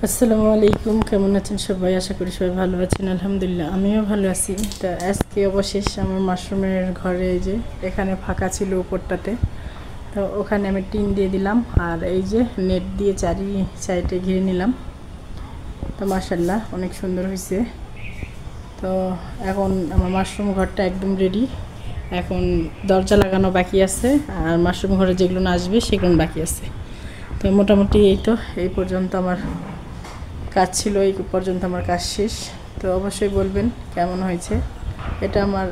আসসালামু আলাইকুম, কেমন আছেন সবাই? আশা করি সবাই ভালো আছেন। আলহামদুলিল্লাহ আমিও ভালো আছি। তা আজকে অবশেষ আমার মাশরুমের ঘরে এই যে এখানে ফাঁকা ছিল উপরটাতে, তো ওখানে আমি টিন দিয়ে দিলাম আর এই যে নেট দিয়ে চারি সাইডে ঘিরে নিলাম। তো মাশাআল্লাহ অনেক সুন্দর হয়েছে। তো এখন আমার মাশরুম ঘরটা একদম রেডি। এখন দরজা লাগানো বাকি আছে আর মাশরুম ঘরে যেগুলো না আসবে সেগুলো বাকি আছে। তো মোটামুটি এই পর্যন্ত আমার কাজ ছিল, এই পর্যন্ত আমার কাজ শেষ। তো অবশ্যই বলবেন কেমন হয়েছে। এটা আমার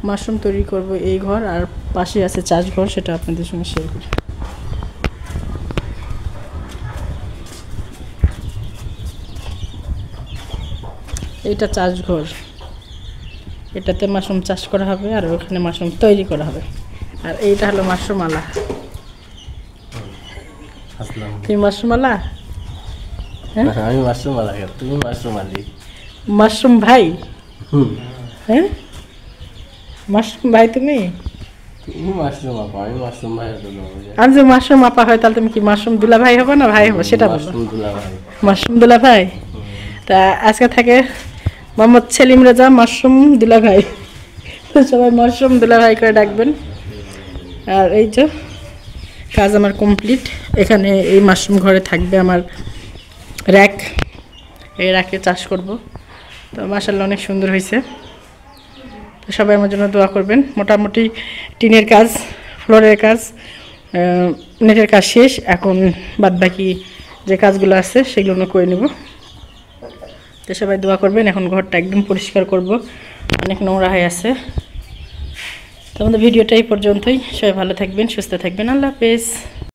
মাশরুম তৈরি করব এই ঘর, আর পাশে আছে চাষ ঘর, সেটা আপনাদের সঙ্গে শেয়ার করি। এইটা চাষ ঘর, এটাতে মাশরুম চাষ করা হবে আর ওখানে মাশরুম তৈরি করা হবে। আর এইটা হলো মাশরুম আলা। তুমি মাশরুম আলা? আমি মাশরুম আলা, তুমি মাশরুম আলি। মাশরুম ভাই? হ্যাঁ, মাশরুম ভাই তুমি? তুমি মাশরুম আপা, আমি মাশরুম ভাই। আমি যে মাশরুম আপা হয়, তাহলে তুমি কি মাশরুম দুলা ভাই হবে না ভাই হবে সেটা বলো। মাশরুম দুলা ভাই। মাশরুম দুলা ভাই। তা আজকে থাকে মোহাম্মদ সেলিম রাজা মাশরুম দুলা ভাই। তো সবাই মাশরুম দুলা ভাই করে ডাকবেন। আর এই যে কাজ আমার কমপ্লিট। এখানে এই মাশরুম ঘরে থাকবে আমার র্যাক, এই র্যাকে চাষ করব। তো মাশাআল্লাহ অনেক সুন্দর হয়েছে। তো সবাই আমার জন্য দোয়া করবেন। মোটামুটি টিনের কাজ, ফ্লোরের কাজ, নেটের কাজ শেষ। এখন বাদ বাকি যে কাজগুলো আছে সেগুলো করে নেব। তো সবাই দোয়া করবেন। এখন ঘরটা একদম পরিষ্কার করব, অনেক নোংরা হয়ে আছে। তো আমাদের ভিডিওটা এই পর্যন্তই। সবাই ভালো থাকবেন, সুস্থ থাকবেন। আল্লাহ হাফেজ।